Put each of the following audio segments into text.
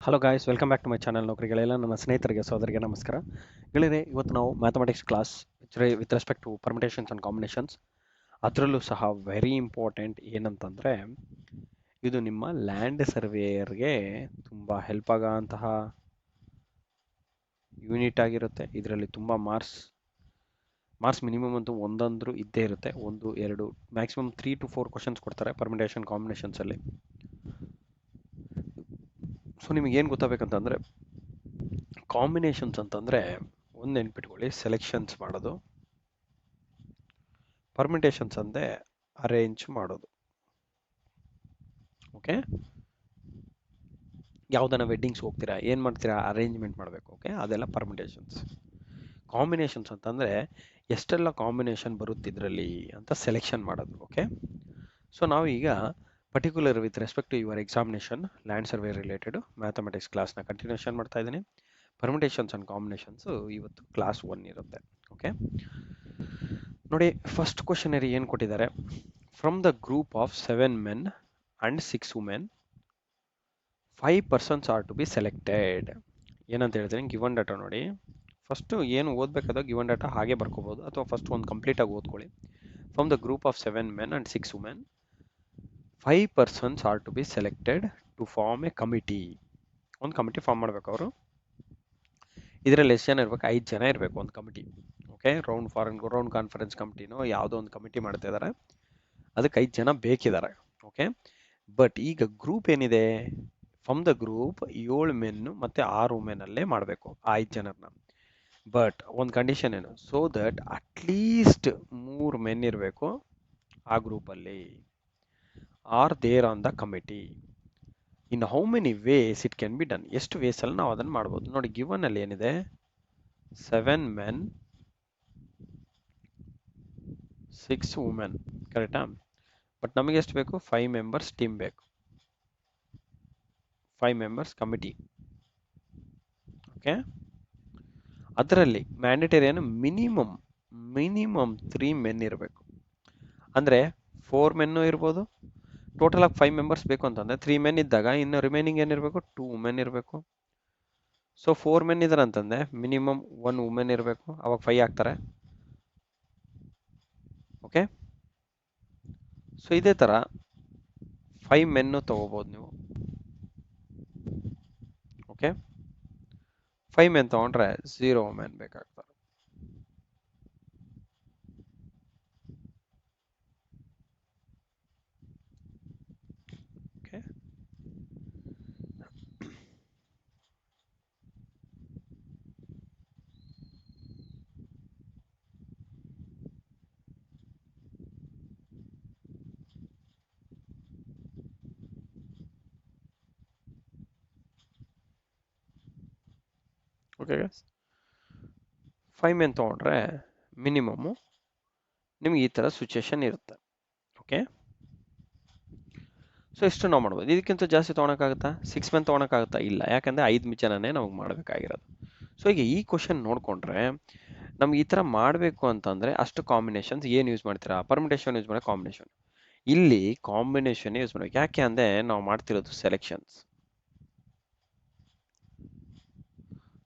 Hello guys, welcome back to my channel. ನೌಕರಿಗಳೆಲ್ಲ ನನ್ನ ಸ್ನೇಹಿತರಿಗೆ ಸೋದರಿಗೆ ನಮಸ್ಕಾರ. ಗೆಳೆಯರೆ, ಇವತ್ತು ನಾವು mathematics class with respect to permutations and combinations, ಅದರಲ್ಲೂ ಸಹ ವೆರಿ ಇಂಪಾರ್ಟೆಂಟ್ ಏನಂತಂದರೆ, ಇದು ನಿಮ್ಮ ಲ್ಯಾಂಡ್ ಸರ್ವೇಯರ್ಗೆ ತುಂಬ ಹೆಲ್ಪ್ ಆಗೋಂತಹ ಯೂನಿಟ್ ಆಗಿರುತ್ತೆ. ಇದರಲ್ಲಿ ತುಂಬ ಮಾರ್ಕ್ಸ್ ಮಿನಿಮಮ್ ಅಂತೂ ಒಂದಂದ್ರೂ ಇದ್ದೇ ಇರುತ್ತೆ. 1, 2 ಮ್ಯಾಕ್ಸಿಮಮ್ 3 to 4 ಕ್ವಶನ್ಸ್ ಕೊಡ್ತಾರೆ ಪರ್ಮಿಟೇಷನ್ ಕಾಂಬಿನೇಷನ್ಸಲ್ಲಿ. ಸೊ ನಿಮಗೇನು ಗೊತ್ತಾಗಬೇಕಂತಂದರೆ, ಕಾಂಬಿನೇಷನ್ಸ್ ಅಂತಂದರೆ ಒಂದು ನೆನ್ಪಿಟ್ಕೊಳ್ಳಿ, ಸೆಲೆಕ್ಷನ್ಸ್ ಮಾಡೋದು. ಪರ್ಮಿಟೇಷನ್ಸ್ ಅಂದರೆ ಅರೇಂಜ್ ಮಾಡೋದು. ಓಕೆ, ಯಾವುದನ್ನ ವೆಡ್ಡಿಂಗ್ಸ್ ಹೋಗ್ತೀರಾ, ಏನು ಮಾಡ್ತೀರಾ, ಅರೇಂಜ್ಮೆಂಟ್ ಮಾಡಬೇಕು. ಓಕೆ, ಅದೆಲ್ಲ ಪರ್ಮಿಟೇಷನ್ಸ್. ಕಾಂಬಿನೇಷನ್ಸ್ ಅಂತಂದರೆ ಎಷ್ಟೆಲ್ಲ ಕಾಂಬಿನೇಷನ್ ಬರುತ್ತೆ ಇದರಲ್ಲಿ ಅಂತ ಸೆಲೆಕ್ಷನ್ ಮಾಡೋದು. ಓಕೆ, ಸೊ ನಾವು ಈಗ particular with respect to your examination land survey related mathematics ಕ್ಲಾಸ್ನ ಕಂಟಿನ್ಯೂಷನ್ ಮಾಡ್ತಾ ಇದ್ದೀನಿ. ಪರ್ಮಿಟೇಷನ್ಸ್ ಆ್ಯಂಡ್ ಕಾಂಬಿನೇಷನ್ಸು ಇವತ್ತು ಕ್ಲಾಸ್ 1 ಇರುತ್ತೆ. ಓಕೆ ನೋಡಿ, ಫಸ್ಟ್ ಕ್ವಶನರಿ ಏನು ಕೊಟ್ಟಿದ್ದಾರೆ, from the group of 7 men and 6 women 5 persons are to be selected. ಏನಂತ ಹೇಳ್ತೀನಿ, ಗಿವನ್ ಡಾಟಾ ನೋಡಿ. ಫಸ್ಟು ಏನು ಓದಬೇಕಾದ ಗಿವನ್ ಡಾಟಾ ಹಾಗೆ ಬರ್ಕೋಬೋದು, ಅಥವಾ ಫಸ್ಟ್ ಒಂದು ಕಂಪ್ಲೀಟಾಗಿ ಓದ್ಕೊಳ್ಳಿ. From the group of 7 men and 6 women 5 persons are to be selected to form a committee. ಒಂದು ಕಮಿಟಿ ಫಾರ್ಮ್ ಮಾಡಬೇಕು ಅವರು. ಇದರಲ್ಲಿ ಎಷ್ಟು ಜನ ಇರಬೇಕು? 5 ಜನ ಇರಬೇಕು ಒಂದು ಕಮಿಟಿ. ಓಕೆ, ರೌಂಡ್ ಕಾನ್ಫರೆನ್ಸ್ ಕಮಿಟಿನೋ ಯಾವುದೋ ಒಂದು ಕಮಿಟಿ ಮಾಡ್ತಾ ಇದ್ದಾರೆ, ಅದಕ್ಕೆ 5 ಜನ ಬೇಕಿದ್ದಾರೆ. ಓಕೆ, ಬಟ್ ಈಗ ಗ್ರೂಪ್ ಏನಿದೆ, ಫ್ರಮ್ ದ ಗ್ರೂಪ್ 7 ಮೆನ್ನು ಮತ್ತು 6 ವುಮೆನಲ್ಲೇ ಮಾಡಬೇಕು 5 ಜನರನ್ನ. ಬಟ್ ಒಂದು ಕಂಡೀಷನ್ ಏನು, ಸೊ ದಟ್ ಅಟ್ಲೀಸ್ಟ್ 3 ಮೆನ್ ಇರಬೇಕು ಆ ಗ್ರೂಪಲ್ಲಿ, are there on the committee. In how many ways it can be done, ಎಷ್ಟು ವೇಸಲ್ಲಿ ನಾವು ಅದನ್ನು ಮಾಡ್ಬೋದು. ನೋಡಿ, ಗಿವನ್ ಅಲ್ಲಿ ಏನಿದೆ, 7 men 6 women, ಕರೆಕ್ಟಾ? ಬಟ್ ನಮಗೆ ಎಷ್ಟು ಬೇಕು? 5 members ಟೀಮ್ ಬೇಕು, 5 members ಕಮಿಟಿ. ಓಕೆ, ಅದರಲ್ಲಿ ಮ್ಯಾಂಡೇಟರಿ ಏನು, ಮಿನಿಮಮ್ 3 men ಇರಬೇಕು. ಅಂದರೆ 4 men ಇರ್ಬೋದು, ಟೋಟಲ್ ಆಗಿ 5 members ಬೇಕು ಅಂತಂದರೆ 3 men ಇದ್ದಾಗ ಇನ್ನು ರಿಮೈನಿಂಗ್ ಏನಿರಬೇಕು? 2 women ಇರಬೇಕು. ಸೊ 4 men ಇದ್ದಾರೆ ಅಂತಂದರೆ ಮಿನಿಮಮ್ 1 woman ಇರಬೇಕು, ಅವಾಗ 5 ಆಗ್ತಾರೆ. ಓಕೆ, ಸೊ ಇದೇ ಥರ 5 men ತೊಗೋಬೋದು ನೀವು. ಓಕೆ, 5 men ತೊಗೊಂಡ್ರೆ 0 women ಬೇಕಾಗ್ತಾರೆ. ಓಕೆ, ಓಕೆ ಗೈಸ್, 5 men ತೊಗೊಂಡ್ರೆ ಮಿನಿಮಮ್ಮು ನಿಮ್ಗೆ ಈ ಥರ ಸಿಚುಯೇಷನ್ ಇರುತ್ತೆ. ಓಕೆ, ಸೊ ಇಷ್ಟು ನಾವು ಮಾಡ್ಬೋದು. ಇದಕ್ಕಿಂತ ಜಾಸ್ತಿ ತೊಗೊಳಕ್ಕಾಗುತ್ತಾ? 6 men ತೊಗೊಳಕ್ಕಾಗುತ್ತಾ? ಇಲ್ಲ, ಯಾಕಂದರೆ 5 ಜನನೇ ನಮಗೆ ಮಾಡಬೇಕಾಗಿರೋದು. ಸೊ ಈಗ ಈ ಕ್ವಶನ್ ನೋಡಿಕೊಂಡ್ರೆ ನಮ್ಗೆ ಈ ಥರ ಮಾಡಬೇಕು ಅಂತಂದರೆ ಅಷ್ಟು ಕಾಂಬಿನೇಷನ್ಸ್ ಏನು ಯೂಸ್ ಮಾಡ್ತೀರಾ? ಪರ್ಮಿಟೇಷನ್ ಯೂಸ್ ಮಾಡಿ, ಕಾಂಬಿನೇಷನ್. ಇಲ್ಲಿ ಕಾಂಬಿನೇಷನ್ ಯೂಸ್ ಮಾಡಬೇಕು. ಯಾಕೆ ಅಂದರೆ ನಾವು ಮಾಡ್ತಿರೋದು ಸೆಲೆಕ್ಷನ್ಸ್.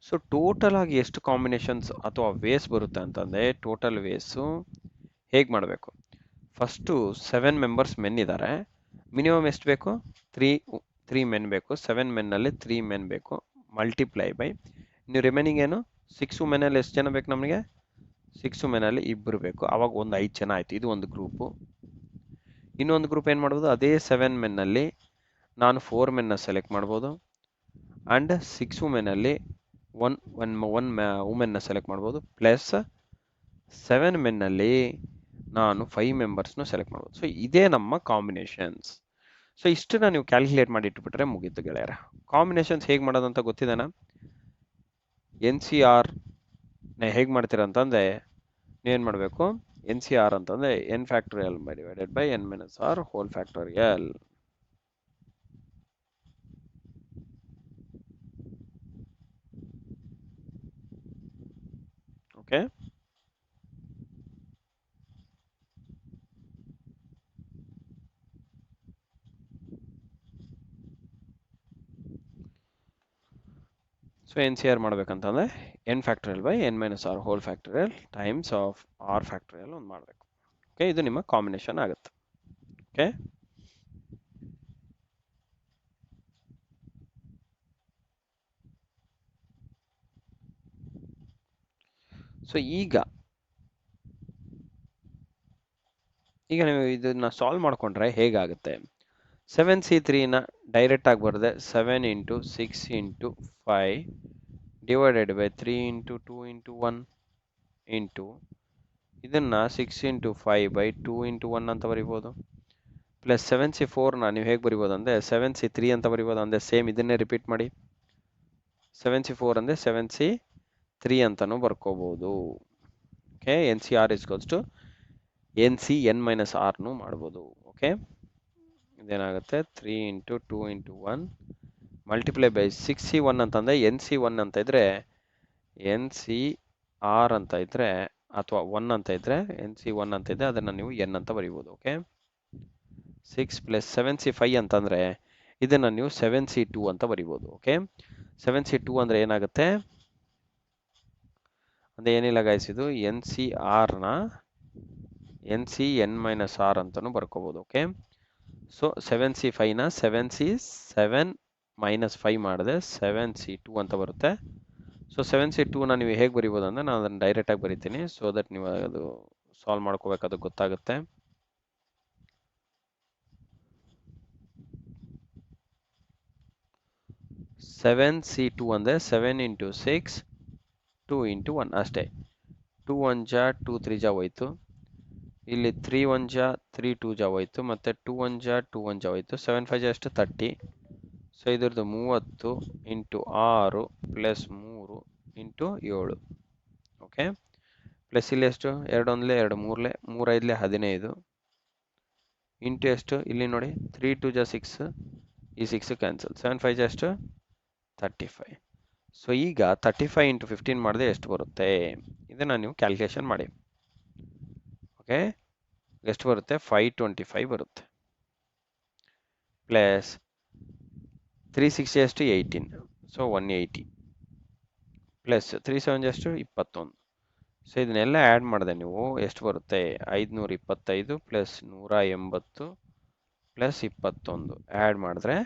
ಸೊ ಟೋಟಲ್ ಆಗಿ ಎಷ್ಟು ಕಾಂಬಿನೇಷನ್ಸ್ ಅಥವಾ ವೇಸ್ ಬರುತ್ತೆ ಅಂತಂದರೆ, ಟೋಟಲ್ ವೇಸು ಹೇಗೆ ಮಾಡಬೇಕು, ಫಸ್ಟು 7 members ಮೆನ್ ಇದ್ದಾರೆ, ಮಿನಿಮಮ್ ಎಷ್ಟು ಬೇಕು? 3 men ಬೇಕು. 7 ಮೆನ್ನಲ್ಲಿ 3 men ಬೇಕು, ಮಲ್ಟಿಪ್ಲೈ ಬೈ ನೀವು ರಿಮೈನಿಂಗ್ ಏನು 6 ವುಮೆನಲ್ಲಿ ಎಷ್ಟು ಜನ ಬೇಕು ನಮಗೆ? 6 ವುಮೆನಲ್ಲಿ 2 ಬೇಕು, ಆವಾಗ ಒಂದು 5 ಜನ ಆಯಿತು. ಇದು ಒಂದು ಗ್ರೂಪು. ಇನ್ನೊಂದು ಗ್ರೂಪ್ ಏನು ಮಾಡ್ಬೋದು, ಅದೇ 7 ಮೆನ್ನಲ್ಲಿ ನಾನು 4 ಮೆನ್ನ ಸೆಲೆಕ್ಟ್ ಮಾಡ್ಬೋದು, ಆ್ಯಂಡ್ 6 ವುಮೆನಲ್ಲಿ ಒನ್ ವುಮೆನ್ನ ಸೆಲೆಕ್ಟ್ ಮಾಡ್ಬೋದು, ಪ್ಲಸ್ 7 ಮೆನ್ನಲ್ಲಿ ನಾನು 5 ಮೆಂಬರ್ಸ್ನು ಸೆಲೆಕ್ಟ್ ಮಾಡ್ಬೋದು. ಸೊ ಇದೇ ನಮ್ಮ ಕಾಂಬಿನೇಷನ್ಸ್. ಸೊ ಇಷ್ಟನ್ನ ನೀವು ಕ್ಯಾಲ್ಕುಲೇಟ್ ಮಾಡಿ ಇಟ್ಬಿಟ್ರೆ ಮುಗೀತು ಗೆಳೆಯರ. ಕಾಂಬಿನೇಷನ್ಸ್ ಹೇಗೆ ಮಾಡೋದಂತ ಗೊತ್ತಿದೆನಾ? NCR ಹೇಗೆ ಮಾಡ್ತೀರಾ ಅಂತಂದರೆ, ನೀವೇನು ಮಾಡಬೇಕು, NCR ಅಂತಂದರೆ n factorial divided by n minus r whole factorial. Okay, so n c r ಮಾಡ್ಬೇಕಂತಂದರೆ n factorial by n minus r whole factorial times of r factorial ಒಂದು ಮಾಡಬೇಕು. ಓಕೆ, ಇದು ನಿಮ್ಮ ಕಾಂಬಿನೇಷನ್ ಆಗುತ್ತೆ. ಓಕೆ, ಸೊ ಈಗ ನೀವು ಇದನ್ನ ಸಾಲ್ವ್ ಮಾಡ್ಕೊಂಡ್ರೆ ಹೇಗಾಗುತ್ತೆ, 7C3ನ ಡೈರೆಕ್ಟ್ ಆಗಿ ಬರೆದೆ 7 into 6 into 5 divided by 3 into 2 into 1 into ಇದನ್ನ 6 ಇಂಟು 5 ಬೈ 2 ಇಂಟು 1 ಅಂತ ಬರಿಬೋದು. ಪ್ಲಸ್ 7C4ನ ನೀವು ಹೇಗೆ ಬರಿಬೋದು ಅಂದರೆ 7C3 ಅಂತ ಬರಿಬೋದು. ಅಂದರೆ ಸೇಮ್ ಇದನ್ನೇ ರಿಪೀಟ್ ಮಾಡಿ, 7C4 ಅಂದರೆ 7C3 ಅಂತಲೂ ಬರ್ಕೋಬೋದು. Okay, n c r equals to n c n minus ಆರ್ನು ಮಾಡ್ಬೋದು. ಓಕೆ, ಇದೇನಾಗುತ್ತೆ 3 into 2 into 1 multiply by 6C1 ಅಂತಂದರೆ NC1 ಅಂತ ಇದ್ದರೆ NCR ಅಂತ ಇದ್ದರೆ ಅಥವಾ 1 ಅಂತ ಇದ್ದರೆ NC1 ಅಂತ ಇದ್ದರೆ ಅದನ್ನು ನೀವು ಎನ್ ಅಂತ ಬರಿಬೋದು. ಓಕೆ, 6 ಪ್ಲಸ್ 7C5 ಅಂತಂದರೆ ಇದನ್ನು ನೀವು 7C2 ಅಂತ ಬರಿಬೋದು. ಓಕೆ, 7C2 ಅಂದರೆ ಏನಾಗುತ್ತೆ ಅಂದರೆ ಏನಿಲ್ಲ ಗೈಸ್, ಇದು NCRನ NCN ಮೈನಸ್ ಆರ್ ಅಂತಲೂ ಬರ್ಕೋಬೋದು. ಓಕೆ, ಸೊ 7C5ನ 7C7 ಮೈನಸ್ 5 ಮಾಡಿದೆ 7C2 ಅಂತ ಬರುತ್ತೆ. ಸೊ 7C2ನ ನೀವು ಹೇಗೆ ಬರಿಬೋದು ಅಂದರೆ ನಾನು ಅದನ್ನು ಡೈರೆಕ್ಟಾಗಿ ಬರಿತೀನಿ, ಸೊ ದಟ್ ನೀವು ಅದು ಸಾಲ್ವ್ ಮಾಡ್ಕೋಬೇಕು, ಅದು ಗೊತ್ತಾಗುತ್ತೆ. ಸೆವೆನ್ C2 ಅಂದರೆ 7 ಇಂಟು 6 2 ಇಂಟು 1 ಅಷ್ಟೇ. 2 1 ಜಾ 2 3 ಜಾ ಹೋಯ್ತು, ಇಲ್ಲಿ 3 1 ಜಾ 3 2 ಜಾ ಹೋಯ್ತು, ಮತ್ತು 2 1 ಜಾ 2 1 ಜಾ ಹೋಯ್ತು, 7 5 ಜಾ ಎಷ್ಟು 30. ಸೊ ಇದ್ರದ್ದು 30 into 6 plus 3 into 7. Okay, plus ಇಲ್ಲಿ ಎಷ್ಟು 2 1 2 3 3 5 15 ಇಂಟು ಎಷ್ಟು ಇಲ್ಲಿ ನೋಡಿ 3 2 ಜಾ 6, ಈ 6 ಕ್ಯಾನ್ಸಲ್, 7 5 ಜಾ ಎಷ್ಟು 35. ಸೊ ಈಗ 35 ಇಂಟು 15 ಮಾಡಿದೆ ಎಷ್ಟು ಬರುತ್ತೆ, ಇದನ್ನು ನೀವು ಕ್ಯಾಲ್ಕುಲೇಷನ್ ಮಾಡಿ. ಓಕೆ, ಎಷ್ಟು ಬರುತ್ತೆ 525 ಬರುತ್ತೆ. ಪ್ಲಸ್ 360 ಎಷ್ಟು 18, ಸೊ 180 ಪ್ಲಸ್ 37 ಎಷ್ಟು 21. ಸೊ ಇದನ್ನೆಲ್ಲ ಆ್ಯಡ್ ಮಾಡಿದೆ ನೀವು ಎಷ್ಟು ಬರುತ್ತೆ 525 ಪ್ಲಸ್ 180 ಪ್ಲಸ್ 21 ಆ್ಯಡ್ ಮಾಡಿದ್ರೆ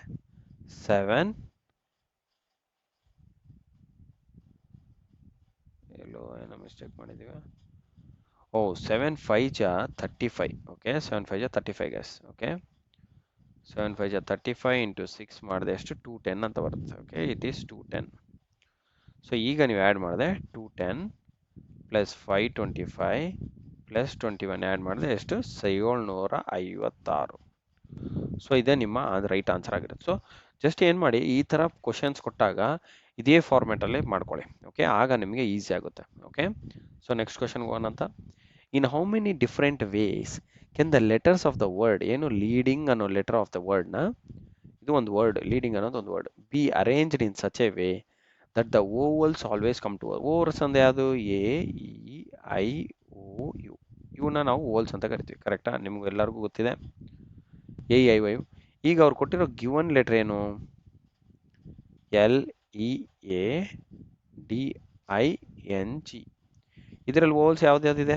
7 ಎಲ್ಲೋ ಏನೋ ಮಿಸ್ಟೇಕ್ ಮಾಡಿದ್ದೀವಿ. 7 5 ಜಾ 35. ಓಕೆ, 7 5 ಜಾ 35 ಗ್ಯಾಸ್. ಓಕೆ, 7 5 ಜಾ 35 ಇಂಟು 6 ಮಾಡಿದೆ ಎಷ್ಟು 210 ಅಂತ ಬರುತ್ತೆ. Okay, it is 210. ಸೊ ಈಗ ನೀವು ಆ್ಯಡ್ ಮಾಡಿದೆ 210 ಪ್ಲಸ್ 525 ಪ್ಲಸ್ 21 ಆ್ಯಡ್ ಮಾಡಿದೆ ಎಷ್ಟು 756. ಸೊ ಇದೇ ನಿಮ್ಮ ಅದು ರೈಟ್ ಆನ್ಸರ್ ಆಗಿರುತ್ತೆ. ಸೊ ಜಸ್ಟ್ ಏನು ಮಾಡಿ, ಈ ಥರ ಕ್ವಶನ್ಸ್ ಕೊಟ್ಟಾಗ ಇದೇ ಫಾರ್ಮ್ಯಾಟಲ್ಲೇ ಮಾಡ್ಕೊಳ್ಳಿ. ಓಕೆ, ಆಗ ನಿಮಗೆ ಈಸಿ ಆಗುತ್ತೆ. ಓಕೆ, ಸೊ ನೆಕ್ಸ್ಟ್ ಕ್ವಶನ್ಗೆ ಹೋಗೋಣ ಅಂತ. In how many different ways can the letters of the word, ಏನು ಲೀಡಿಂಗ್ ಅನ್ನೋ ಲೆಟರ್ ಆಫ್ ದ ವರ್ಡ್ನ, ಇದು ಒಂದು ವರ್ಡ್, ಲೀಡಿಂಗ್ ಅನ್ನೋದು ಒಂದು word, be arranged in such a way that the vowels always come to vowels ಅಂದ್ರೆ ಯಾವುದು A E I O U, ಇವನ್ನ ನಾವು ಓವಲ್ಸ್ ಅಂತ ಕರಿತೀವಿ. ಕರೆಕ್ಟಾ, ನಿಮ್ಗೆ ಎಲ್ಲರಿಗೂ ಗೊತ್ತಿದೆ ಎ ಐ ವೈ. ಈಗ ಅವ್ರು ಕೊಟ್ಟಿರೋ ಗಿವನ್ ಲೆಟರ್ ಏನು LEADING. ಇದರಲ್ಲಿ ಓವಲ್ಸ್ ಯಾವ್ದ್ಯಾವ್ದಿದೆ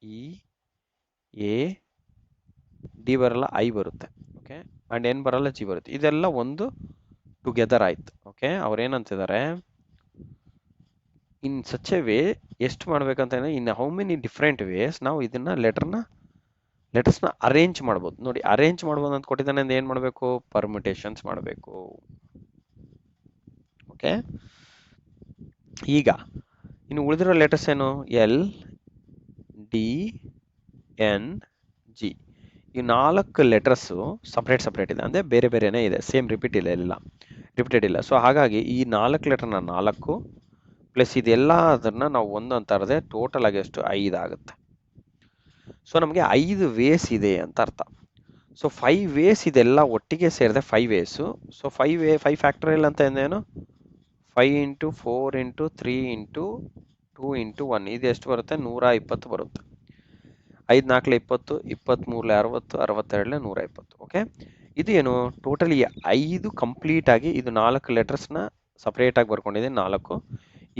ಇ ಎ ಡಿ ಬರಲ್ಲ, ಐ ಬರುತ್ತೆ. ಓಕೆ, ಆ್ಯಂಡ್ ಎನ್ ಬರಲ್ಲ, ಜಿ ಬರುತ್ತೆ. ಇದೆಲ್ಲ ಒಂದು ಟುಗೆದರ್ ಆಯ್ತು. ಓಕೆ, ಅವ್ರೇನಂತಿದ್ದಾರೆ ಇನ್ ಸಚ್ ಎ ವೇ ಎಷ್ಟು ಮಾಡ್ಬೇಕಂತ, in how many different ways ನಾವು ಇದನ್ನ ಲೆಟರ್ಸ್ನ ಅರೇಂಜ್ ಮಾಡ್ಬೋದು. ನೋಡಿ, ಅರೇಂಜ್ ಮಾಡ್ಬೋದು ಅಂತ ಕೊಟ್ಟಿದ್ದಾನೆ ಅಂದ್ರೆ ಏನು ಮಾಡಬೇಕು, ಪರ್ಮಿಟೇಷನ್ಸ್ ಮಾಡಬೇಕು. ಓಕೆ, ಈಗ ಇನ್ನು ಉಳಿದಿರೋ ಲೆಟರ್ಸ್ ಏನು LDNG. ಈ 4 ಲೆಟರ್ಸು ಸಪ್ರೇಟ್ ಇದೆ, ಅಂದರೆ ಬೇರೆ ಬೇರೆನೇ ಇದೆ, ಸೇಮ್ ರಿಪೀಟೆಡ್ ಇಲ್ಲ. ಸೊ ಹಾಗಾಗಿ ಈ 4 ಲೆಟರ್ನ 4 ಪ್ಲಸ್ ಇದೆಲ್ಲ ಅದನ್ನು ನಾವು 1 ಅಂತ ಅರ್ದೆ ಟೋಟಲ್ ಆಗಿ ಎಷ್ಟು 5 ಆಗುತ್ತೆ. ಸೊ ನಮಗೆ 5 ವೇಸ್ ಇದೆ ಅಂತ ಅರ್ಥ. ಸೊ 5 ವೇಸ್ ಇದೆಲ್ಲ ಒಟ್ಟಿಗೆ ಸೇರಿದೆ 5 ವೇಸು. ಸೊ 5 ಫ್ಯಾಕ್ಟರಿಯಲ್ ಅಂತ ಏನು 5 ಇಂಟು 4 ಇಂಟು 3 ಇಂಟು 2 ಇಂಟು 1 ಇದು ಎಷ್ಟು ಬರುತ್ತೆ 120 ಬರುತ್ತೆ. 5 4 20, 23 60, 62 120. ಓಕೆ, ಇದು ಏನು ಟೋಟಲಿ 5 ಕಂಪ್ಲೀಟ್ ಆಗಿ ಇದು 4 ಲೆಟರ್ಸ್ನ ಸಪ್ರೇಟಾಗಿ ಬರ್ಕೊಂಡಿದ್ದೀನಿ 4.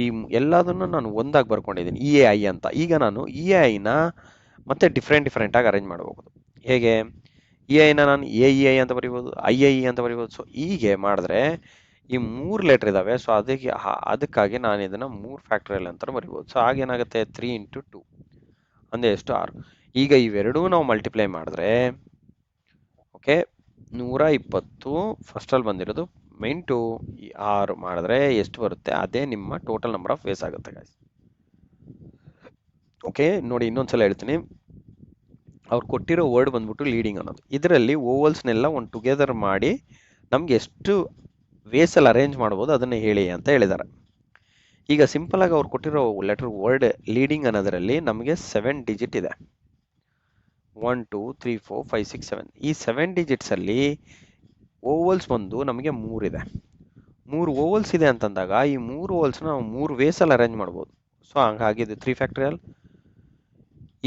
ಈ ಎಲ್ಲದನ್ನು ನಾನು ಒಂದಾಗಿ ಬರ್ಕೊಂಡಿದ್ದೀನಿ ಇ ಎ ಐ ಅಂತ. ಈಗ ನಾನು ಇ ಎ ಐನ ಮತ್ತೆ ಡಿಫ್ರೆಂಟಾಗಿ ಅರೇಂಜ್ ಮಾಡಬಹುದು. ಹೇಗೆ? ಇ ಐನ ನಾನು ಎ ಇ ಐ ಅಂತ ಬರಿಬೋದು, ಐ ಐ ಇ ಅಂತ ಬರಿಬೋದು. ಸೊ ಹೀಗೆ ಮಾಡಿದ್ರೆ ಈ 3 ಲೆಟರ್ ಇದಾವೆ. ಸೊ ಅದಕ್ಕಾಗಿ ನಾನು ಇದನ್ನ 3 ಫ್ಯಾಕ್ಟರಿಯಲ್ ಅಂತ ಬರಿಬೋದು. ಸೊ ಆಗೇನಾಗುತ್ತೆ 3 ಇಂಟು 2 ಅಂದರೆ ಎಷ್ಟು 6. ಈಗ ಇವೆರಡೂ ನಾವು ಮಲ್ಟಿಪ್ಲೈ ಮಾಡಿದ್ರೆ ಓಕೆ 120 ಫಸ್ಟಲ್ಲಿ ಬಂದಿರೋದು ಇಂಟು 6 ಮಾಡಿದ್ರೆ ಎಷ್ಟು ಬರುತ್ತೆ? ಅದೇ ನಿಮ್ಮ ಟೋಟಲ್ ನಂಬರ್ ಆಫ್ ವೇಸ್ ಆಗುತ್ತೆ ಗಾಯ್ಸ್. ಓಕೆ ನೋಡಿ, ಇನ್ನೊಂದ್ಸಲ ಹೇಳ್ತೀನಿ. ಅವ್ರು ಕೊಟ್ಟಿರೋ ವರ್ಡ್ ಬಂದ್ಬಿಟ್ಟು ಲೀಡಿಂಗ್ ಅನ್ನೋದು. ಇದರಲ್ಲಿ ಓವಲ್ಸ್ನೆಲ್ಲ ಒಂದು ಟುಗೆದರ್ ಮಾಡಿ ನಮ್ಗೆ ಎಷ್ಟು ವೇಸಲ್ಲಿ ಅರೇಂಜ್ ಮಾಡ್ಬೋದು ಅದನ್ನು ಹೇಳಿ ಅಂತ ಹೇಳಿದ್ದಾರೆ. ಈಗ ಸಿಂಪಲ್ ಆಗಿ ಅವ್ರು ಕೊಟ್ಟಿರೋ ಲೆಟರ್ ವರ್ಡ್ ಲೀಡಿಂಗ್ ಅನ್ನೋದರಲ್ಲಿ ನಮಗೆ 7 ಡಿಜಿಟ್ ಇದೆ. 1 2 3 4 5 6 7. ಈ 7 ಡಿಜಿಟ್ಸ್ ಅಲ್ಲಿ ಓವಲ್ಸ್ ಬಂದು ನಮಗೆ 3 ಇದೆ. 3 ಓವಲ್ಸ್ ಇದೆ ಅಂತಂದಾಗ ಈ 3 ಓವಲ್ಸ್ನ ನಾವು 3 ವೇಸಲ್ಲಿ ಅರೇಂಜ್ ಮಾಡ್ಬೋದು. ಸೊ ಹಂಗಾಗಿ ಇದು 3 ಫ್ಯಾಕ್ಟರಿಯಲ್.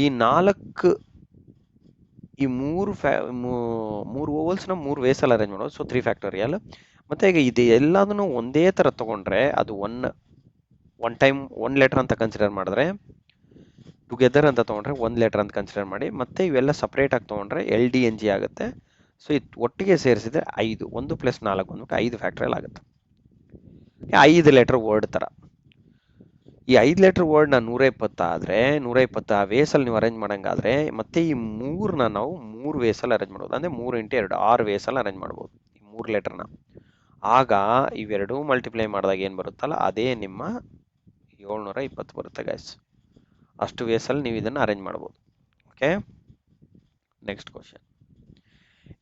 ಈ 4 ಈ 3 ಓವಲ್ಸ್ನ 3 ವೇಸಲ್ಲಿ ಅರೇಂಜ್ ಮಾಡೋದು. So 3 factorial. ಮತ್ತೆ ಈಗ ಇದು ಎಲ್ಲದನ್ನು ಒಂದೇ ಥರ ತಗೊಂಡ್ರೆ ಅದು ಒನ್ ಟೈಮ್ 1 ಲೆಟರ್ ಅಂತ ಕನ್ಸಿಡರ್ ಮಾಡಿದ್ರೆ, ಟುಗೆದರ್ ಅಂತ ತೊಗೊಂಡ್ರೆ 1 ಲೆಟರ್ ಅಂತ ಕನ್ಸಿಡರ್ ಮಾಡಿ, ಮತ್ತೆ ಇವೆಲ್ಲ ಸಪ್ರೇಟ್ ಆಗಿ ತೊಗೊಂಡ್ರೆ LDNG ಆಗುತ್ತೆ. ಸೊ ಇದು ಒಟ್ಟಿಗೆ ಸೇರಿಸಿದ್ರೆ 5, 1 + 4 ಬಂದ್ಬಿಟ್ಟು 5 ಫ್ಯಾಕ್ಟರಿಯಲ್ ಆಗುತ್ತೆ. 5 ಲೆಟರ್ ವರ್ಡ್ ಥರ. ಈ 5 ಲೆಟರ್ ವರ್ಡ್ನ 120 ಆದರೆ 120 ಆ ವೇಸಲ್ಲಿ ನೀವು ಅರೇಂಜ್ ಮಾಡಂಗಾದ್ರೆ ಮತ್ತೆ ಈ 3ನ ನಾವು 3 ವೇಸಲ್ಲಿ ಅರೇಂಜ್ ಮಾಡ್ಬೋದು. ಅಂದರೆ 3 × 2 6 ವೇಸಲ್ಲಿ ಅರೇಂಜ್ ಮಾಡ್ಬೋದು ಈ 3 ಲೆಟರ್ನ. ಆಗ ಇವೆರಡೂ ಮಲ್ಟಿಪ್ಲೈ ಮಾಡಿದಾಗ ಏನು ಬರುತ್ತಲ್ಲ ಅದೇ ನಿಮ್ಮ 720 ಬರುತ್ತೆ ಗೈಸ್. ಅಷ್ಟು ವೇಸಲ್ಲಿ ನೀವು ಇದನ್ನು ಅರೇಂಜ್ ಮಾಡ್ಬೋದು. Okay, next question.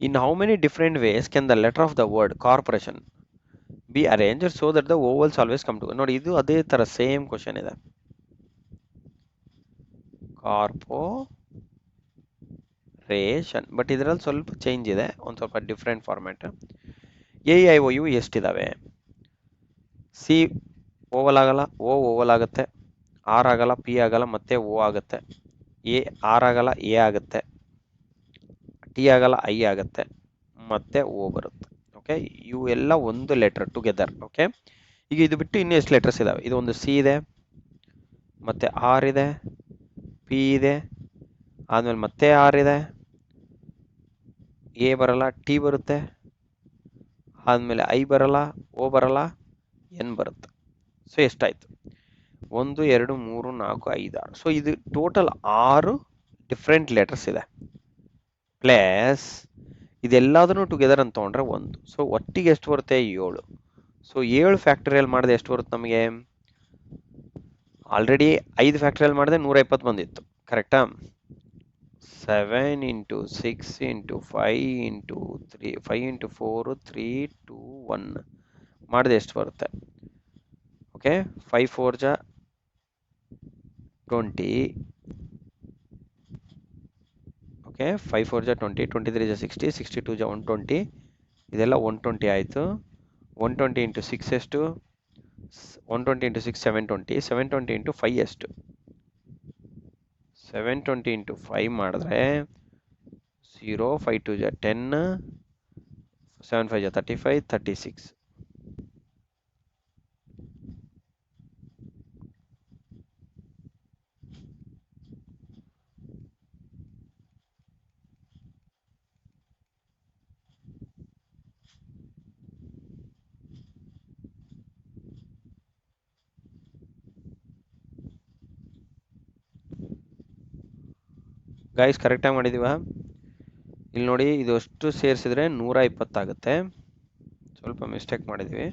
In how many different ways can the letter of the word corporation be arrange so that the vowels always come to? ನೋಡಿ, ಇದು ಅದೇ ತರ ಸೇಮ್ ಕ್ವಶನ್ ಇದೆ. ಕಾರ್ಪೊರೇಷನ್, ಬಟ್ ಇದರಲ್ಲಿ ಸ್ವಲ್ಪ ಚೇಂಜ್ ಇದೆ, ಒಂದು ಸ್ವಲ್ಪ ಡಿಫ್ರೆಂಟ್ ಫಾರ್ಮ್ಯಾಟ್. AIOU ಎಷ್ಟಿದಾವೆ? ಸಿ ಓವಲ್ ಆಗಲ್ಲ, ಓ ಓವಲ್ ಆಗುತ್ತೆ, ಆರ್ ಆಗಲ್ಲ, ಪಿ ಆಗಲ್ಲ, ಮತ್ತೆ ಓ ಆಗುತ್ತೆ, ಎ ಆರ್ ಆಗಲ್ಲ, ಎ ಆಗುತ್ತೆ, ಟಿ ಆಗಲ್ಲ, ಐ ಆಗುತ್ತೆ, ಮತ್ತೆ ಓ ಬರುತ್ತೆ. ಓಕೆ, ಇವು ಎಲ್ಲ ಒಂದು ಲೆಟರ್ ಟುಗೆದರ್. ಓಕೆ, ಈಗ ಇದು ಬಿಟ್ಟು ಇನ್ನೂ ಎಷ್ಟು ಲೆಟರ್ಸ್ ಇದಾವೆ? ಇದು ಒಂದು ಸಿ ಇದೆ, ಮತ್ತೆ ಆರ್ ಇದೆ, ಪಿ ಇದೆ, ಆದ್ಮೇಲೆ ಮತ್ತೆ ಆರ್ ಇದೆ, ಎ ಬರಲ್ಲ, ಟಿ ಬರುತ್ತೆ, ಆದ್ಮೇಲೆ ಐ ಬರಲ್ಲ, ಓ ಬರಲ್ಲ, ಎನ್ ಬರುತ್ತೆ. ಸೊ ಎಷ್ಟಾಯ್ತು? 1 2 3 4 5 6. ಸೊ ಇದು ಟೋಟಲ್ 6 ಡಿಫ್ರೆಂಟ್ ಲೆಟರ್ಸ್ ಇದೆ. ಪ್ಲಸ್ ಇದೆಲ್ಲದನ್ನು ಟುಗೆದರ್ ಅಂತ ತೊಗೊಂಡ್ರೆ 1. ಸೊ ಒಟ್ಟಿಗೆ ಎಷ್ಟು ಬರುತ್ತೆ? 7. ಸೊ 7 ಫ್ಯಾಕ್ಟರಿಯಲ್ ಮಾಡಿದ್ರೆ ಎಷ್ಟು ಬರುತ್ತೆ ನಮಗೆ? ಆಲ್ರೆಡಿ 5 ಫ್ಯಾಕ್ಟರಿಯಲ್ ಮಾಡಿದ್ರೆ 120 ಬಂದಿತ್ತು, ಕರೆಕ್ಟಾ? 7 × 6 × 5 × 3 5 × 4 3 2 1 ಮಾಡಿದ್ರೆ ಎಷ್ಟು ಬರುತ್ತೆ? ಓಕೆ, 5 4 ಜ 20. ಓಕೆ, 5 4 ಜ 20, 23 ಜ 60, 62 ಜ 120. ಇದೆಲ್ಲ 120 ಆಯಿತು. 120 × 6 ಎಷ್ಟು? 120 × 6 720. 720 × 5 ಎಷ್ಟು? 720 × 5 ಮಾಡಿದ್ರೆ 0, 5 2 ಜ 10, 7 5 ಜ 35, 36. ಗೈಸ್ ಕರೆಕ್ಟಾಗಿ ಮಾಡಿದೀವ? ಇಲ್ಲಿ ನೋಡಿ, ಇದು ಅಷ್ಟು ಸೇರಿಸಿದ್ರೆ 120 ಆಗುತ್ತೆ. ಸ್ವಲ್ಪ ಮಿಸ್ಟೇಕ್ ಮಾಡಿದ್ವಿ.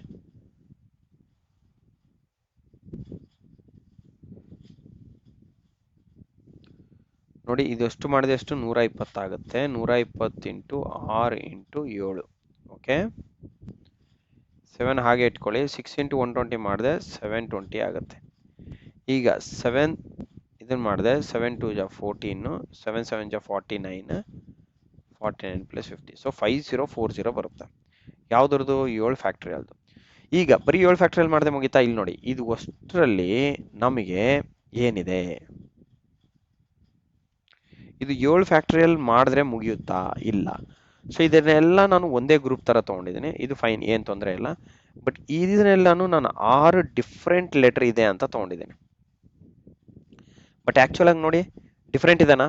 ನೋಡಿ, ಇದಷ್ಟು ಮಾಡಿದೆ ಎಷ್ಟು? 120 ಆಗುತ್ತೆ. 120 × 6 × 7. ಓಕೆ, 7 ಹಾಗೆ ಇಟ್ಕೊಳ್ಳಿ. 6 × 120 ಮಾಡಿದೆ 720 ಆಗುತ್ತೆ. ಈಗ 7 ಇದನ್ನು ಮಾಡಿದೆ 7 2 ಜ 14, 7 7 ಜ 49, 49 + 50. ಸೊ 5040 ಬರುತ್ತೆ. ಯಾವುದ್ರದ್ದು? 7 ಫ್ಯಾಕ್ಟರಿಯಲ್ದು. ಈಗ ಬರೀ 7 ಫ್ಯಾಕ್ಟರಿಯಲ್ ಮಾಡಿದೆ ಮುಗಿತಾ? ಇಲ್ಲಿ ನೋಡಿ, ಇದು ಅಷ್ಟರಲ್ಲಿ ನಮಗೆ ಏನಿದೆ? ಇದು 7 ಫ್ಯಾಕ್ಟರಿಯಲ್ ಮಾಡಿದ್ರೆ ಮುಗಿಯುತ್ತಾ? ಇಲ್ಲ. ಸೊ ಇದನ್ನೆಲ್ಲ ನಾನು ಒಂದೇ ಗ್ರೂಪ್ ಥರ ತೊಗೊಂಡಿದ್ದೀನಿ, ಇದು ಫೈನ್, ಏನು ತೊಂದರೆ ಇಲ್ಲ. ಬಟ್ ಇದನ್ನೆಲ್ಲನೂ ನಾನು 6 ಡಿಫ್ರೆಂಟ್ ಲೆಟರ್ ಇದೆ ಅಂತ ತೊಗೊಂಡಿದ್ದೀನಿ. ಬಟ್ ಆ್ಯಕ್ಚುಲಾಗಿ ನೋಡಿ ಡಿಫ್ರೆಂಟ್ ಇದೆನಾ?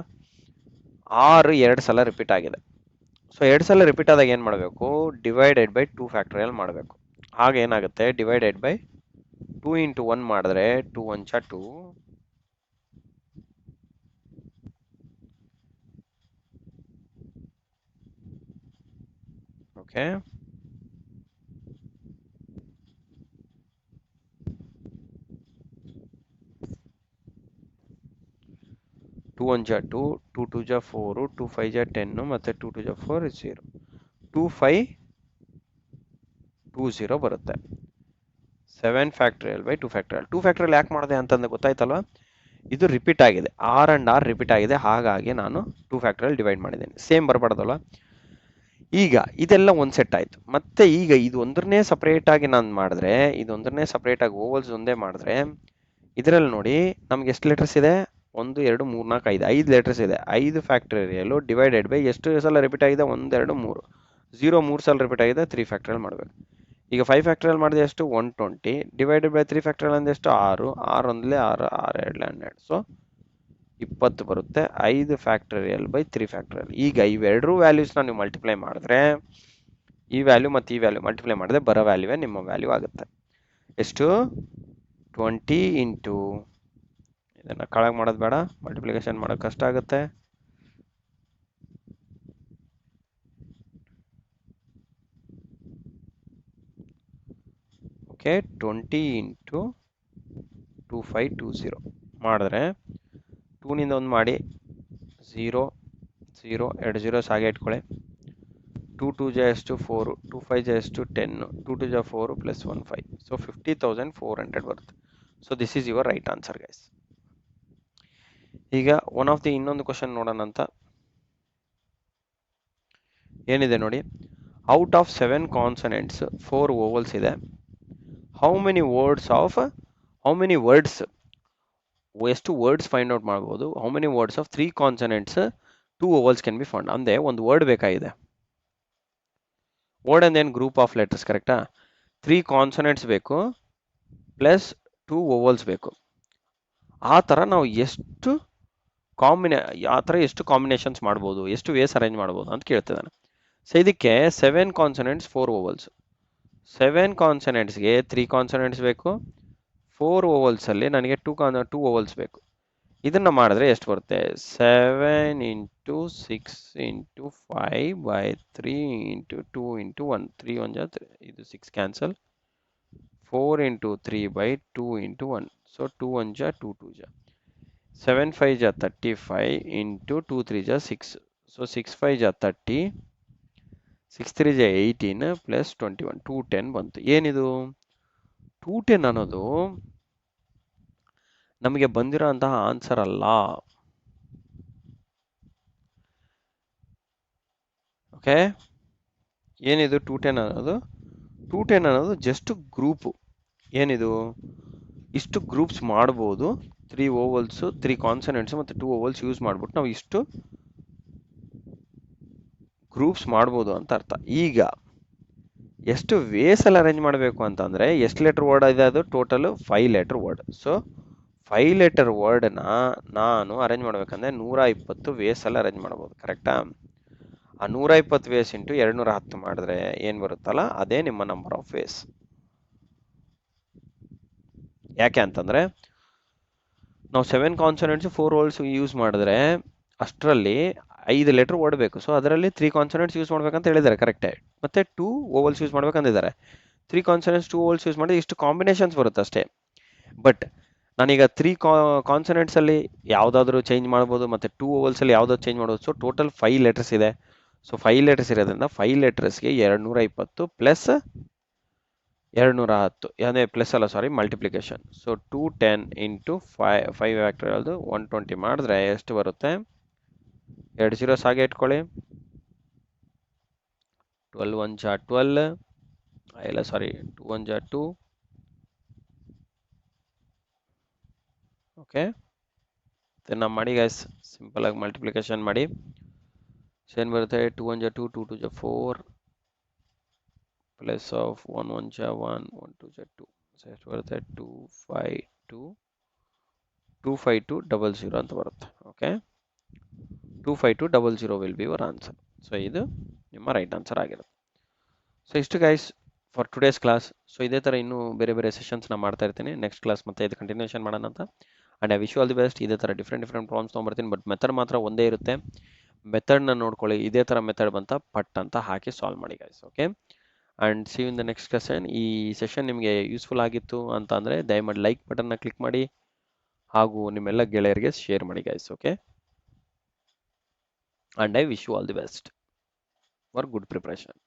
6 2 ಸಲ ರಿಪೀಟ್ ಆಗಿದೆ. ಸೊ 2 ಸಲ ರಿಪೀಟ್ ಆದಾಗ ಏನು ಮಾಡಬೇಕು? ಡಿವೈಡೆಡ್ ಬೈ 2 ಫ್ಯಾಕ್ಟರಿಯಲ್ ಮಾಡಬೇಕು. ಆಗ ಏನಾಗುತ್ತೆ? ಡಿವೈಡೆಡ್ ಬೈ 2 ಇಂಟು 1 ಮಾಡಿದ್ರೆ 2 1 2, ಓಕೆ. ಟೂ ಒನ್ ಜಾ 2, 2 2 ಜಾ 4, 2 5 ಜಾ 10, ಮತ್ತು 2 2 ಜಾ 4 is 0. 2 5 2 0 ಬರುತ್ತೆ. 7 ಫ್ಯಾಕ್ಟರಿಯಲ್ ಬೈ 2 ಫ್ಯಾಕ್ಟರಿಯಲ್. 2 ಫ್ಯಾಕ್ಟರಿಯಲ್ ಯಾಕೆ ಮಾಡಿದೆ ಅಂತಂದ್ರೆ ಗೊತ್ತಾಯ್ತಲ್ವಾ? ಇದು ರಿಪೀಟ್ ಆಗಿದೆ, ಆರ್ ಅಂಡ್ ಆರ್ ರಿಪೀಟ್ ಆಗಿದೆ, ಹಾಗಾಗಿ ನಾನು 2 ಫ್ಯಾಕ್ಟರಿಯಲ್ ಡಿವೈಡ್ ಮಾಡಿದ್ದೇನೆ. ಸೇಮ್ ಬರಬಾರ್ದಲ್ವ? ಈಗ ಇದೆಲ್ಲ ಒಂದು ಸೆಟ್ ಆಯಿತು. ಮತ್ತೆ ಈಗ ಇದು ಒಂದನ್ನೇ ಸಪ್ರೇಟಾಗಿ ನಾನು ಮಾಡಿದ್ರೆ, ಇದೊಂದನ್ನೇ ಸಪ್ರೇಟಾಗಿ ಓವಲ್ಸ್ ಒಂದೇ ಮಾಡಿದ್ರೆ, ಇದರಲ್ಲಿ ನೋಡಿ ನಮ್ಗೆ ಎಷ್ಟು ಲೆಟರ್ಸ್ ಇದೆ? 1 2 3 4 5 5 ಲೆಟರ್ಸ್ ಇದೆ. 5 ಫ್ಯಾಕ್ಟರಿಯಲ್ ಡಿವೈಡೆಡ್ ಬೈ ಎಷ್ಟು ಸಲ ರಿಪೀಟ್ ಆಗಿದೆ? 1 2 3. 0 3 ಸಲ ರಿಪೀಟ್ ಆಗಿದೆ, 3 ಫ್ಯಾಕ್ಟರಿಯಲ್ ಮಾಡಬೇಕು. ಈಗ 5 ಫ್ಯಾಕ್ಟರಿಯಲ್ ಮಾಡಿದೆ ಎಷ್ಟು? 120 ಡಿವೈಡೆಡ್ ಬೈ 3 ಫ್ಯಾಕ್ಟರಿಯಲ್ ಅಂದ್ರೆ ಎಷ್ಟು? 6. 6 ಒಂದಲೇ 6, 6 2 12. ಸೊ 20 ಬರುತ್ತೆ. 5 ಫ್ಯಾಕ್ಟರಿಯಲ್ ಬೈ 3 ಫ್ಯಾಕ್ಟರಿಯಲ್. ಈಗ ಇವೆರಡೂ ವ್ಯಾಲ್ಯೂಸ್ನ ನೀವು ಮಲ್ಟಿಪ್ಲೈ ಮಾಡಿದ್ರೆ, ಈ ವ್ಯಾಲ್ಯೂ ಮತ್ತು ಈ ವ್ಯಾಲ್ಯೂ ಮಲ್ಟಿಪ್ಲೈ ಮಾಡಿದ್ರೆ ಬರೋ ವ್ಯಾಲ್ಯೂವೇ ನಿಮ್ಮ ವ್ಯಾಲ್ಯೂ ಆಗುತ್ತೆ. ಎಷ್ಟು? 20 ಇಂಟು, ಇದನ್ನು ಕೆಳಗೆ ಮಾಡೋದು ಬೇಡ, ಮಲ್ಟಿಪ್ಲಿಕೇಶನ್ ಮಾಡೋದು ಕಷ್ಟ ಆಗುತ್ತೆ. ಓಕೆ, 20 ಇಂಟು 2520 ಮಾಡಿದ್ರೆ 2ನಿಂದ 1 ಮಾಡಿ 0 0 2 0 ಹಾಗೆ ಇಟ್ಕೊಳ್ಳಿ. 2 2 ಜಾ ಎಷ್ಟು? 4, 2 5 ಜಾ ಎಷ್ಟು? 10, 2 2 ಜಾ 4 ಪ್ಲಸ್ 1 5. ಸೊ 50,400 ಬರುತ್ತೆ. So this is your right answer guys. ಈಗ ಒನ್ ಆಫ್ ದಿ ಇನ್ನೊಂದು ಕ್ವಶನ್ ನೋಡೋಣ ಅಂತ. ಏನಿದೆ ನೋಡಿ, ಔಟ್ ಆಫ್ 7 ಕಾನ್ಸನೆಂಟ್ಸ್ 4 ಓವಲ್ಸ್ ಇದೆ. ಹೌ ಮೆನಿ ವರ್ಡ್ಸ್ ಎಷ್ಟು ವರ್ಡ್ಸ್ ಫೈಂಡ್ ಔಟ್ ಮಾಡ್ಬೋದು? How many words of 3 consonants 2 vowels can be found. ಅಂದರೆ ಒಂದು ವರ್ಡ್ ಬೇಕಾಗಿದೆ. ವರ್ಡ್ ಅಂಡ್ ಏನು? ಗ್ರೂಪ್ ಆಫ್ ಲೆಟರ್ಸ್, ಕರೆಕ್ಟಾ? 3 ಕಾನ್ಸನೆಂಟ್ಸ್ ಬೇಕು ಪ್ಲಸ್ 2 ಓವಲ್ಸ್ ಬೇಕು. ಆ ಥರ ನಾವು ಎಷ್ಟು ಕಾಂಬಿನೇಷನ್ಸ್ ಮಾಡ್ಬೋದು, ಎಷ್ಟು ವೇಸ್ ಅರೇಂಜ್ ಮಾಡ್ಬೋದು ಅಂತ ಕೇಳ್ತಿದ್ದಾನೆ. ಸೊ ಇದಕ್ಕೆ 7 ಕಾನ್ಸನೆಂಟ್ಸ್ 4 ಓವಲ್ಸ್. 7 ಕಾನ್ಸನೆಂಟ್ಸ್ಗೆ 3 ಕಾನ್ಸನೆಂಟ್ಸ್ ಬೇಕು, 4 ಓವಲ್ಸಲ್ಲಿ ನನಗೆ 2 ಓವಲ್ಸ್ ಬೇಕು. ಇದನ್ನು ಮಾಡಿದ್ರೆ ಎಷ್ಟು ಬರುತ್ತೆ? 7 into 6 into 5 by 3 into 2 into 1. 3 1 ಜಾ 3, ಇದು 6 cancel. 4 into 3 by 2 into 1. So 2 1 ಜಾ 2 2 ಜಾ 7 5 ಜಾ 35 ಇಂಟು 2 3 ಜಾ 6. ಸೊ 6 5 ಜಾ 30, 6 3 ಜಾ 18 ಪ್ಲಸ್ 21, 210 ಬಂತು. ಏನಿದು? 210 ಅನ್ನೋದು ನಮಗೆ ಬಂದಿರೋ ಅಂತಹ ಆನ್ಸರ್ ಅಲ್ಲ. ಓಕೆ, ಏನಿದು 210 ಅನ್ನೋದು? 210 ಅನ್ನೋದು ಜಸ್ಟ್ ಗ್ರೂಪು. ಏನಿದು? ಇಷ್ಟು ಗ್ರೂಪ್ಸ್ ಮಾಡ್ಬೋದು. 3 ಓವಲ್ಸು, 3 ಕಾನ್ಸನೆಂಟ್ಸು ಮತ್ತು 2 ಓವಲ್ಸ್ ಯೂಸ್ ಮಾಡ್ಬಿಟ್ಟು ನಾವು ಇಷ್ಟು ಗ್ರೂಪ್ಸ್ ಮಾಡ್ಬೋದು ಅಂತ ಅರ್ಥ. ಈಗ ಎಷ್ಟು ವೇಸಲ್ಲಿ ಅರೇಂಜ್ ಮಾಡಬೇಕು ಅಂತಂದರೆ, ಎಷ್ಟು ಲೆಟರ್ ವರ್ಡ್ ಇದೆ ಅದು? Total 5 letter word. So 5 letter ವರ್ಡನ್ನ ನಾನು ಅರೇಂಜ್ ಮಾಡಬೇಕಂದ್ರೆ 120 ವೇಸಲ್ಲಿ ಅರೇಂಜ್ ಮಾಡ್ಬೋದು, ಕರೆಕ್ಟಾ? ಆ 120 ವೇಸ್ ಇಂಟು 210 ಮಾಡಿದ್ರೆ ಏನು ಬರುತ್ತಲ್ಲ, ಅದೇ ನಿಮ್ಮ ನಂಬರ್ ಆಫ್ ವೇಸ್. ಯಾಕೆ ಅಂತಂದರೆ ನಾವು 7 ಕಾನ್ಸನೆಂಟ್ಸ್ 4 ಓವಲ್ಸ್ ಯೂಸ್ ಮಾಡಿದ್ರೆ ಅಷ್ಟರಲ್ಲಿ 5 ಲೆಟರ್ ವರ್ಡ್ ಬೇಕು. ಸೊ ಅದರಲ್ಲಿ 3 ಕಾನ್ಸನೆಂಟ್ಸ್ ಯೂಸ್ ಮಾಡ್ಬೇಕಂತ ಹೇಳಿದ್ದಾರೆ, ಕರೆಕ್ಟೇ. ಮತ್ತು 2 ಓವಲ್ಸ್ ಯೂಸ್ ಮಾಡ್ಬೇಕಂತಿದ್ದಾರೆ. 3 ಕಾನ್ಸನೆಂಟ್ಸ್ 2 ಓವಲ್ಸ್ ಯೂಸ್ ಮಾಡಿ ಇಷ್ಟು ಕಾಂಬಿನೇಷನ್ಸ್ ಬರುತ್ತೆ ಅಷ್ಟೇ. ಬಟ್ ನಾನೀಗ 3 ಕಾನ್ಸನೆಂಟ್ಸಲ್ಲಿ ಯಾವುದಾದ್ರೂ ಚೇಂಜ್ ಮಾಡ್ಬೋದು, ಮತ್ತು 2 ಓವಲ್ಸಲ್ಲಿ ಯಾವುದಾದ್ರು ಚೇಂಜ್ ಮಾಡ್ಬೋದು. ಸೊ ಟೋಟಲ್ 5 ಲೆಟರ್ಸ್ ಇದೆ. ಸೊ 5 ಲೆಟರ್ಸ್ ಇರೋದ್ರಿಂದ 5 ಲೆಟರ್ಸ್ಗೆ 220 ಪ್ಲಸ್ 210, ಅದೇ ಪ್ಲಸ್ ಅಲ್ಲ, ಸಾರಿ, ಮಲ್ಟಿಪ್ಲಿಕೇಶನ್. ಸೊ 210 ಇಂಟು 5 ಫ್ಯಾಕ್ಟರಿಯಲ್ದು 120 ಮಾಡಿದ್ರೆ ಎಷ್ಟು ಬರುತ್ತೆ? 2 zeros ಹಾಗೆ ಇಟ್ಕೊಳ್ಳಿ. 12 1 ಜಾ 12, ಇಲ್ಲ ಸಾರಿ, 2 1 ಜಾ 2. ಓಕೆ, ಇದನ್ನು ಮಾಡಿ ಗೈಸ್, ಸಿಂಪಲ್ ಆಗಿ ಮಲ್ಟಿಪ್ಲಿಕೇಶನ್ ಮಾಡಿ. ಸೊ ಏನು ಬರುತ್ತೆ 2 1 2 2 2 4 ಪ್ಲಸ್ ಆಫ್ 1 1 1 1 2 2. ಸೊ ಎಷ್ಟು ಬರುತ್ತೆ 25200 ಅಂತ ಬರುತ್ತೆ. Okay, 25200 will be your answer. So ಇದು ನಿಮ್ಮ ರೈಟ್ ಆನ್ಸರ್ ಆಗಿರುತ್ತೆ. ಸೊ ಇಷ್ಟು guys for today's class. So ಇದೇ ಥರ ಇನ್ನೂ ಬೇರೆ ಬೇರೆ ಸೆಷನ್ಸ್ನ ಮಾಡ್ತಾ ಇರ್ತೀನಿ. ನೆಕ್ಸ್ಟ್ ಕ್ಲಾಸ್ ಮತ್ತೆ ಇದು ಕಂಟಿನ್ಯೂಷನ್ ಮಾಡೋಣ ಅಂತ. And I wish you all the best. ಇದೇ ಥರ ಡಿಫ್ರೆಂಟ್ ಪ್ರಾಬ್ಲಮ್ಸ್ ತೊಗೊಂಬರ್ತೀನಿ. ಬಟ್ ಮೆಥಡ್ ಮಾತ್ರ ಒಂದೇ ಇರುತ್ತೆ. ಮೆಥಡ್ನ ನೋಡ್ಕೊಳ್ಳಿ. ಇದೇ ಥರ ಮೆಥಡ್ ಬಂತ ಪಟ್ ಅಂತ ಹಾಕಿ ಸಾಲ್ವ್ ಮಾಡಿ guys. Okay, and see you in the next session. ಈ ಸೆಷನ್ ನಿಮಗೆ ಯೂಸ್ಫುಲ್ ಆಗಿತ್ತು ಅಂತ ಅಂದರೆ ದಯಮಾಡಿ ಲೈಕ್ ಬಟನ್ನ ಕ್ಲಿಕ್ ಮಾಡಿ ಹಾಗೂ ನಿಮ್ಮೆಲ್ಲ ಗೆಳೆಯರಿಗೆ ಶೇರ್ ಮಾಡಿ guys. Okay, and I wish you all the best for good preparation.